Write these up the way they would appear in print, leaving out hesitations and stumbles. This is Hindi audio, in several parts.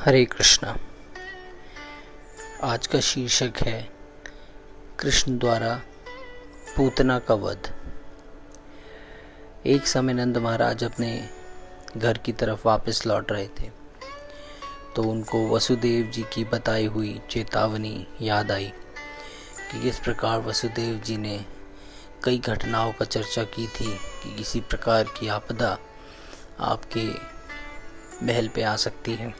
हरे कृष्णा। आज का शीर्षक है कृष्ण द्वारा पूतना का वध। एक समय नंद महाराज अपने घर की तरफ वापस लौट रहे थे तो उनको वसुदेव जी की बताई हुई चेतावनी याद आई कि किस प्रकार वसुदेव जी ने कई घटनाओं का चर्चा की थी कि किसी प्रकार की आपदा आपके महल पे आ सकती है,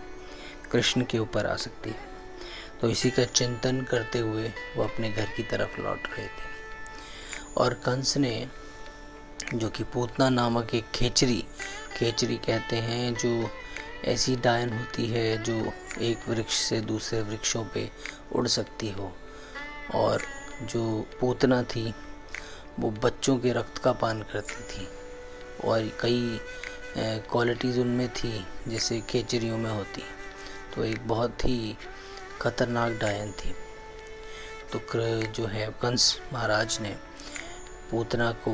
कृष्ण के ऊपर आ सकती है। तो इसी का चिंतन करते हुए वो अपने घर की तरफ लौट रहे थे और कंस ने, जो कि पूतना नामक एक खेचरी कहते हैं, जो ऐसी डायन होती है जो एक वृक्ष से दूसरे वृक्षों पे उड़ सकती हो, और जो पूतना थी वो बच्चों के रक्त का पान करती थी और कई क्वालिटीज़ उनमें थी जैसे खेचरियों में होती। तो एक बहुत ही खतरनाक डायन थी। तो जो है कंस महाराज ने पूतना को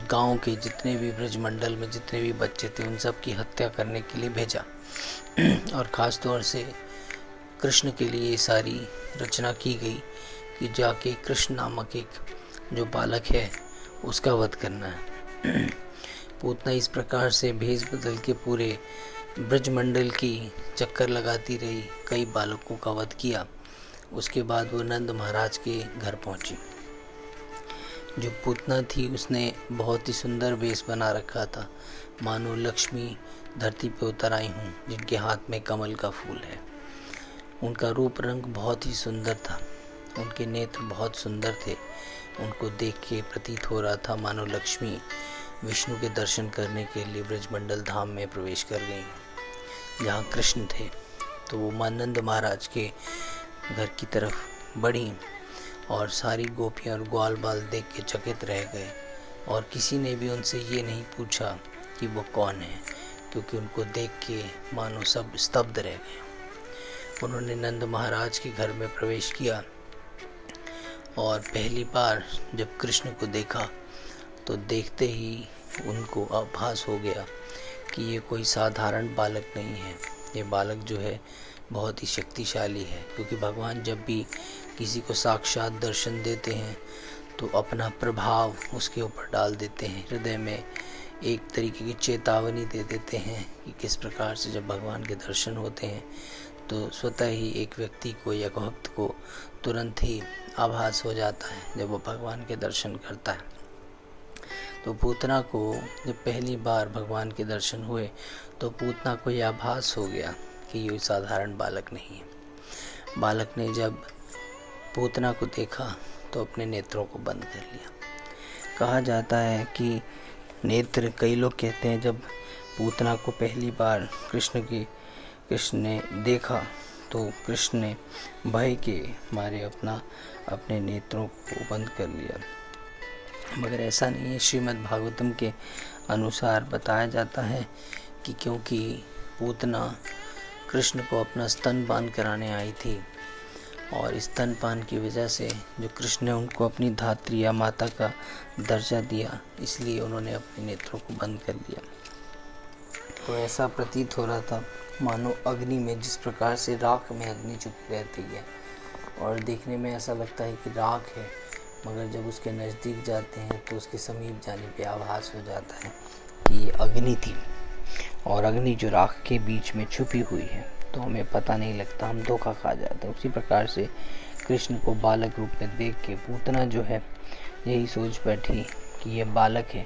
गांव के जितने भी ब्रजमंडल में जितने भी बच्चे थे उन सब की हत्या करने के लिए भेजा और ख़ास तौर से कृष्ण के लिए सारी रचना की गई कि जाके कृष्ण नामक एक जो बालक है उसका वध करना है। पूतना इस प्रकार से भेष बदल के पूरे ब्रजमंडल की चक्कर लगाती रही, कई बालकों का वध किया। उसके बाद वो नंद महाराज के घर पहुंची। जो पूतना थी उसने बहुत ही सुंदर वेश बना रखा था, मानो लक्ष्मी धरती पे उतर आई हूँ, जिनके हाथ में कमल का फूल है। उनका रूप रंग बहुत ही सुंदर था, उनके नेत्र बहुत सुंदर थे। उनको देख के प्रतीत हो रहा था मानो लक्ष्मी विष्णु के दर्शन करने के लिए ब्रजमंडल धाम में प्रवेश कर गई जहाँ कृष्ण थे। तो वो नंद महाराज के घर की तरफ बढ़ी और सारी गोपियाँ और ग्वाल बाल देख के चकित रह गए और किसी ने भी उनसे ये नहीं पूछा कि वो कौन है, क्योंकि उनको देख के मानो सब स्तब्ध रह गए। उन्होंने नंद महाराज के घर में प्रवेश किया और पहली बार जब कृष्ण को देखा तो देखते ही उनको आभास हो गया कि ये कोई साधारण बालक नहीं है। ये बालक जो है बहुत ही शक्तिशाली है, क्योंकि भगवान जब भी किसी को साक्षात दर्शन देते हैं तो अपना प्रभाव उसके ऊपर डाल देते हैं, हृदय में एक तरीके की चेतावनी दे देते हैं कि किस प्रकार से जब भगवान के दर्शन होते हैं तो स्वतः ही एक व्यक्ति को या भक्त को तुरंत ही आभास हो जाता है जब वो भगवान के दर्शन करता है। तो पूतना को जब पहली बार भगवान के दर्शन हुए तो पूतना को यह आभास हो गया कि ये साधारण बालक नहीं है। बालक ने जब पूतना को देखा तो अपने नेत्रों को बंद कर लिया। कहा जाता है कि नेत्र, कई लोग कहते हैं जब पूतना को पहली बार कृष्ण ने देखा तो कृष्ण ने भय के मारे अपने नेत्रों को बंद कर लिया, मगर ऐसा नहीं है। श्रीमद् भागवतम के अनुसार बताया जाता है कि क्योंकि पूतना कृष्ण को अपना स्तनपान कराने आई थी और स्तनपान की वजह से जो कृष्ण ने उनको अपनी धात्री या माता का दर्जा दिया, इसलिए उन्होंने अपने नेत्रों को बंद कर दिया। तो ऐसा प्रतीत हो रहा था मानो अग्नि में, जिस प्रकार से राख में अग्नि छुपी रहती है और देखने में ऐसा लगता है कि राख है, मगर जब उसके नज़दीक जाते हैं तो उसके समीप जाने पे आभास हो जाता है कि ये अग्नि थी और अग्नि जो राख के बीच में छुपी हुई है तो हमें पता नहीं लगता, हम धोखा खा जाते हैं। उसी प्रकार से कृष्ण को बालक रूप में देख के पूतना जो है यही सोच बैठी कि ये बालक है,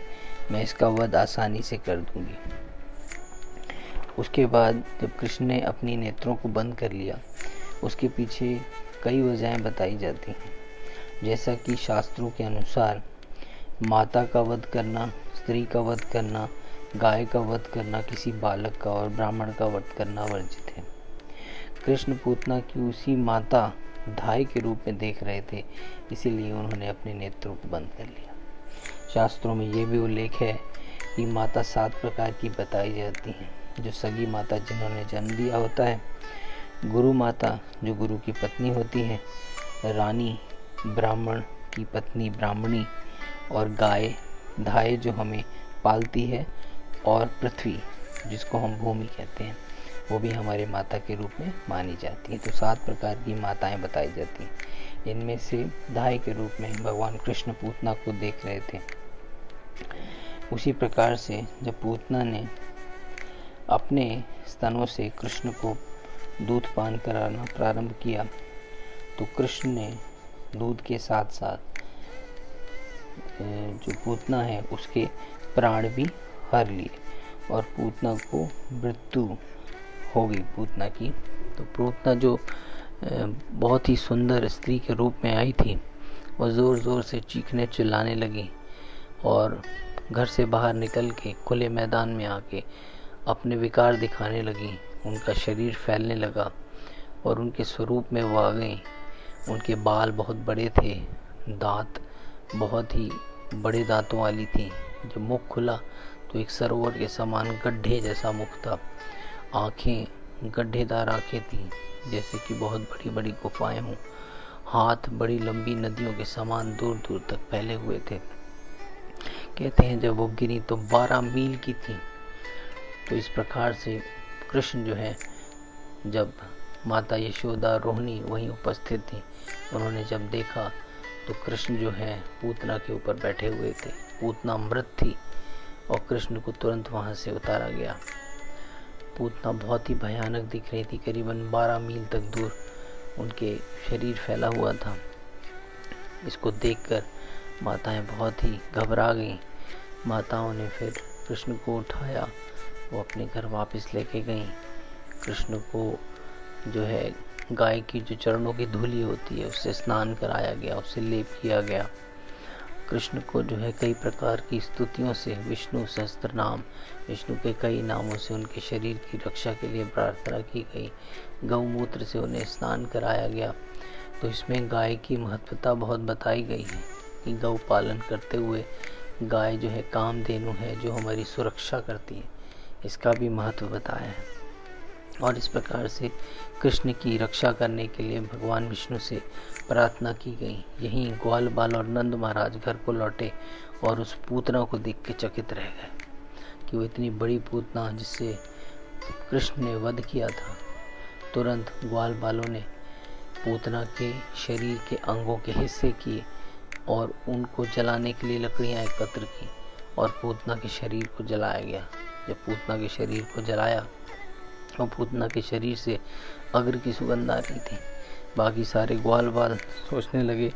मैं इसका वध आसानी से कर दूंगी। उसके बाद जब कृष्ण ने अपनी नेत्रों को बंद कर लिया, उसके पीछे कई वजहें बताई जाती हैं। जैसा कि शास्त्रों के अनुसार माता का वध करना, स्त्री का वध करना, गाय का वध करना, किसी बालक का और ब्राह्मण का वध करना वर्जित है। कृष्ण पूतना की उसी माता धाय के रूप में देख रहे थे, इसीलिए उन्होंने अपने नेत्रों को बंद कर लिया। शास्त्रों में ये भी उल्लेख है कि माता 7 प्रकार की बताई जाती हैं। जो सगी माता जिन्होंने जन्म दिया होता है, गुरु माता जो गुरु की पत्नी होती है, रानी ब्राह्मण की पत्नी ब्राह्मणी, और गाय धाय जो हमें पालती है, और पृथ्वी जिसको हम भूमि कहते हैं। वो भी हमारे माता के रूप में मानी जाती है। तो 7 प्रकार की माताएं बताई जाती हैं। इनमें से दाई के रूप में भगवान कृष्ण पूतना को देख रहे थे। उसी प्रकार से जब पूतना ने अपने स्तनों से कृष्ण को दूध पान कराना प्रारंभ किया तो कृष्ण ने दूध के साथ साथ जो पूतना है उसके प्राण भी हर लिए और पूतना को मृत्यु हो गई पूतना की। तो पूतना जो बहुत ही सुंदर स्त्री के रूप में आई थी, वह ज़ोर ज़ोर से चीखने चिल्लाने लगी और घर से बाहर निकल के खुले मैदान में आके अपने विकार दिखाने लगी। उनका शरीर फैलने लगा और उनके स्वरूप में वो आ गई। उनके बाल बहुत बड़े थे, दांत बहुत ही बड़े दांतों वाली थी। जब मुख खुला तो एक सरोवर के समान गड्ढे जैसा मुख था। आंखें गड्ढेदार आंखें थी, जैसे कि बहुत बड़ी बड़ी गुफाएं हों। हाथ बड़ी लंबी नदियों के समान दूर दूर तक फैले हुए थे। कहते हैं जब वो गिरी तो 12 मील की थी। तो इस प्रकार से कृष्ण जो है, जब माता यशोदा रोहिणी वहीं उपस्थित थी, उन्होंने जब देखा तो कृष्ण जो है पूतना के ऊपर बैठे हुए थे। पूतना मृत थी और कृष्ण को तुरंत वहां से उतारा गया। पूतना बहुत ही भयानक दिख रही थी, करीबन 12 मील तक दूर उनके शरीर फैला हुआ था। इसको देखकर माताएं बहुत ही घबरा गईं। माताओं ने फिर कृष्ण को उठाया, वो अपने घर वापस लेके गईं। कृष्ण को जो है गाय की जो चरणों की धूली होती है उससे स्नान कराया गया, उससे लेप किया गया। कृष्ण को जो है कई प्रकार की स्तुतियों से, विष्णु सहस्त्र नाम, विष्णु के कई नामों से उनके शरीर की रक्षा के लिए प्रार्थना की गई। गौमूत्र से उन्हें स्नान कराया गया। तो इसमें गाय की महत्वता बहुत बताई गई है कि गौ पालन करते हुए गाय जो है कामधेनु है, जो हमारी सुरक्षा करती है, इसका भी महत्व बताया है। और इस प्रकार से कृष्ण की रक्षा करने के लिए भगवान विष्णु से प्रार्थना की गई। यहीं ग्वाल बाल और नंद महाराज घर को लौटे और उस पूतना को देख के चकित रह गए कि वो इतनी बड़ी पूतना जिससे कृष्ण ने वध किया था। तुरंत ग्वाल बालों ने पूतना के शरीर के अंगों के हिस्से किए और उनको जलाने के लिए लकड़ियां एकत्र की और पूतना के शरीर को जलाया गया। जब पूतना के शरीर को जलाया और पूतना के शरीर से अग्र की सुगंध आ रही थी, बाकी सारे ग्वाल बाल सोचने लगे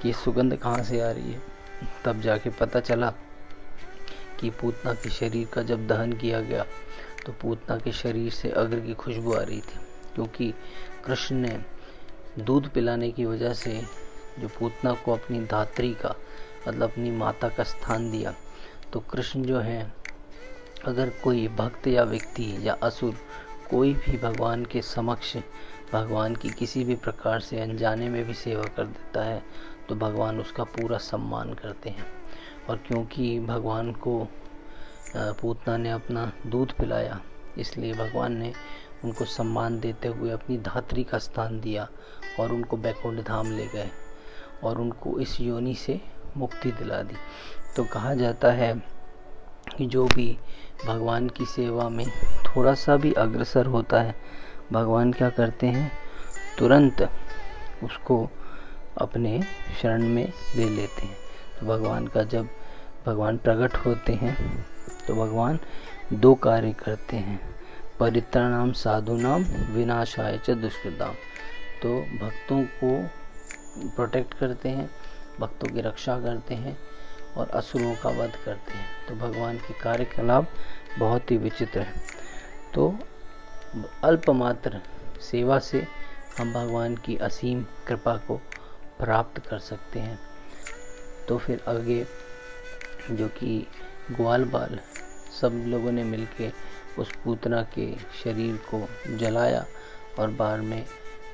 कि ये सुगंध कहाँ से आ रही है। तब जाके पता चला कि पूतना के शरीर का जब दहन किया गया तो पूतना के शरीर से अग्र की खुशबू आ रही थी, क्योंकि कृष्ण ने दूध पिलाने की वजह से जो पूतना को अपनी धात्री का मतलब अपनी माता का स्थान दिया। तो कृष्ण जो है, अगर कोई भक्त या व्यक्ति या असुर कोई भी भगवान के समक्ष भगवान की किसी भी प्रकार से अनजाने में भी सेवा कर देता है तो भगवान उसका पूरा सम्मान करते हैं। और क्योंकि भगवान को पूतना ने अपना दूध पिलाया, इसलिए भगवान ने उनको सम्मान देते हुए अपनी धात्री का स्थान दिया और उनको बैकुंठ धाम ले गए और उनको इस योनि से मुक्ति दिला दी। तो कहा जाता है कि जो भी भगवान की सेवा में थोड़ा सा भी अग्रसर होता है, भगवान क्या करते हैं, तुरंत उसको अपने शरण में ले लेते हैं। तो भगवान का जब भगवान प्रकट होते हैं तो भगवान 2 कार्य करते हैं, परित्राणाम साधूनाम विनाशाय च दुष्कृताम। तो भक्तों को प्रोटेक्ट करते हैं, भक्तों की रक्षा करते हैं और असुरों का वध करते हैं। तो भगवान के कार्यकलाप बहुत ही विचित्र है। तो अल्पमात्र सेवा से हम भगवान की असीम कृपा को प्राप्त कर सकते हैं। तो फिर आगे जो कि ग्वाल बाल सब लोगों ने मिलके उस पूतना के शरीर को जलाया और बाद में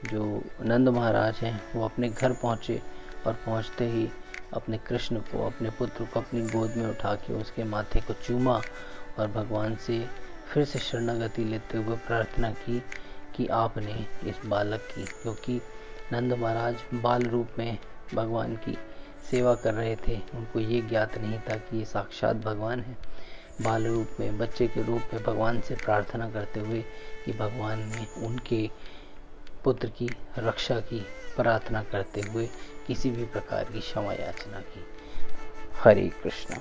जो नंद महाराज हैं वो अपने घर पहुँचे और पहुँचते ही अपने कृष्ण को, अपने पुत्र को अपनी गोद में उठा के उसके माथे को चूमा और भगवान से फिर से शरणागति लेते हुए प्रार्थना की कि आपने इस बालक की, क्योंकि नंद महाराज बाल रूप में भगवान की सेवा कर रहे थे, उनको ये ज्ञात नहीं था कि ये साक्षात भगवान है, बाल रूप में, बच्चे के रूप में भगवान से प्रार्थना करते हुए कि भगवान ने उनके पुत्र की रक्षा की प्रार्थना करते हुए किसी भी प्रकार की क्षमा याचना की। हरे कृष्णा।